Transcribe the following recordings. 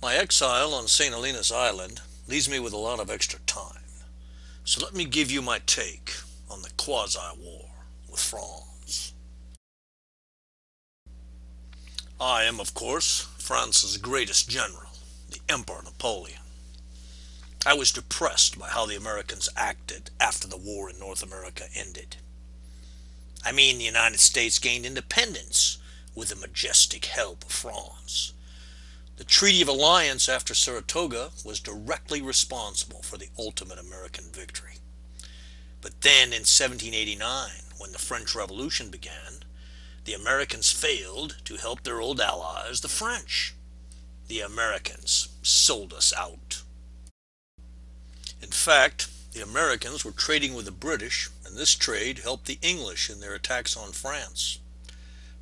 My exile on St. Helena's Island leaves me with a lot of extra time, so let me give you my take on the Quasi War with France. I am, of course, France's greatest general, the Emperor Napoleon. I was depressed by how the Americans acted after the war in North America ended. I mean, the United States gained independence with the majestic help of France. The Treaty of Alliance after Saratoga was directly responsible for the ultimate American victory. But then in 1789, when the French Revolution began, the Americans failed to help their old allies, the French. The Americans sold us out. In fact, the Americans were trading with the British, and this trade helped the English in their attacks on France.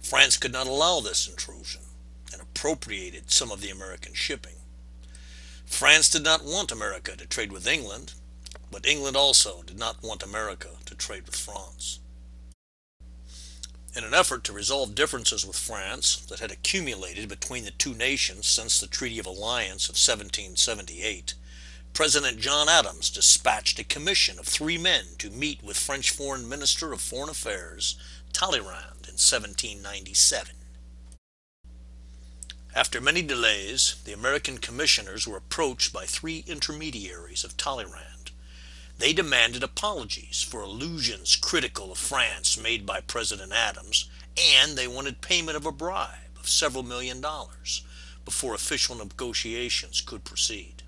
France could not allow this intrusion and appropriated some of the American shipping. France did not want America to trade with England, but England also did not want America to trade with France. In an effort to resolve differences with France that had accumulated between the two nations since the Treaty of Alliance of 1778, President John Adams dispatched a commission of 3 men to meet with French Foreign Minister of Foreign Affairs Talleyrand in 1797. After many delays, the American commissioners were approached by 3 intermediaries of Talleyrand. They demanded apologies for allusions critical of France made by President Adams, and they wanted payment of a bribe of several $1,000,000 before official negotiations could proceed.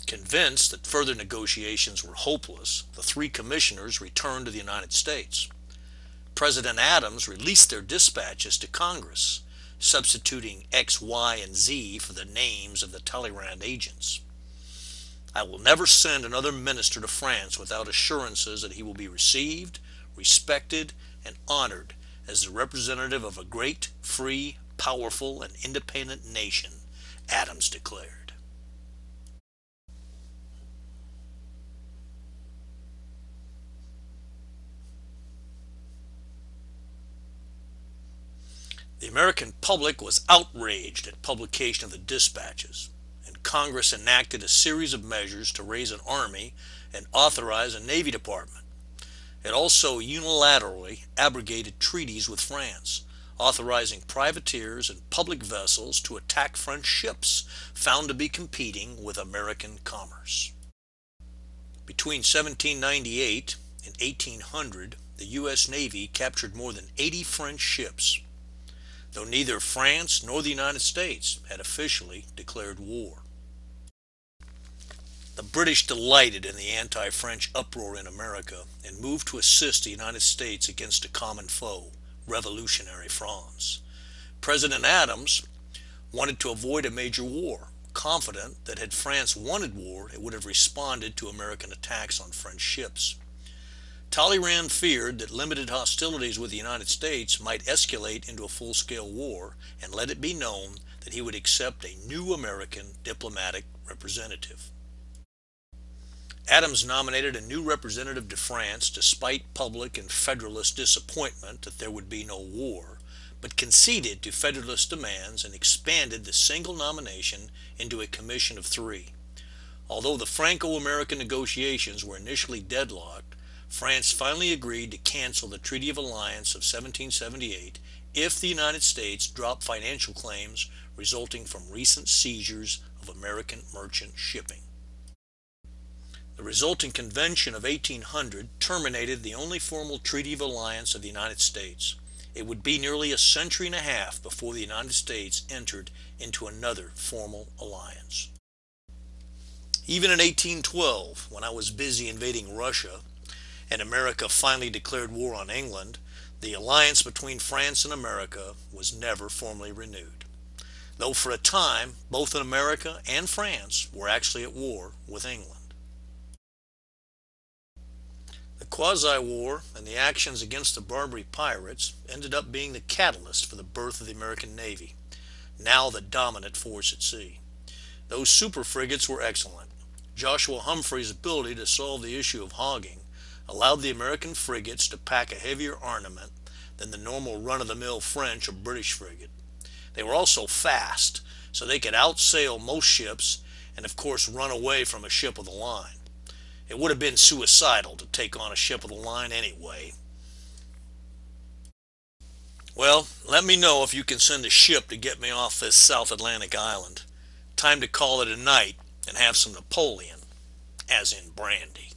Convinced that further negotiations were hopeless, the 3 commissioners returned to the United States. President Adams released their dispatches to Congress, substituting X, Y, and Z for the names of the Talleyrand agents. I will never send another minister to France without assurances that he will be received, respected, and honored as the representative of a great, free, powerful, and independent nation, Adams declared. The American public was outraged at publication of the dispatches, and Congress enacted a series of measures to raise an army and authorize a Navy Department. It also unilaterally abrogated treaties with France, authorizing privateers and public vessels to attack French ships found to be competing with American commerce. Between 1798 and 1800, the U.S. Navy captured more than 80 French ships, though neither France nor the United States had officially declared war. The British delighted in the anti-French uproar in America and moved to assist the United States against a common foe, revolutionary France. President Adams wanted to avoid a major war, confident that had France wanted war, it would have responded to American attacks on French ships. Talleyrand feared that limited hostilities with the United States might escalate into a full-scale war, and let it be known that he would accept a new American diplomatic representative. Adams nominated a new representative to France despite public and Federalist disappointment that there would be no war, but conceded to Federalist demands and expanded the single nomination into a commission of 3. Although the Franco-American negotiations were initially deadlocked, France finally agreed to cancel the Treaty of Alliance of 1778 if the United States dropped financial claims resulting from recent seizures of American merchant shipping. The resulting Convention of 1800 terminated the only formal Treaty of Alliance of the United States. It would be nearly a century and a half before the United States entered into another formal alliance. Even in 1812, when I was busy invading Russia, and America finally declared war on England, the alliance between France and America was never formally renewed, though for a time both America and France were actually at war with England. The Quasi War and the actions against the Barbary pirates ended up being the catalyst for the birth of the American Navy, now the dominant force at sea. Those super frigates were excellent. Joshua Humphrey's ability to solve the issue of hogging allowed the American frigates to pack a heavier armament than the normal run-of-the-mill French or British frigate. They were also fast, so they could outsail most ships and of course run away from a ship of the line. It would have been suicidal to take on a ship of the line anyway. Well, let me know if you can send a ship to get me off this South Atlantic island. Time to call it a night and have some Napoleon, as in brandy.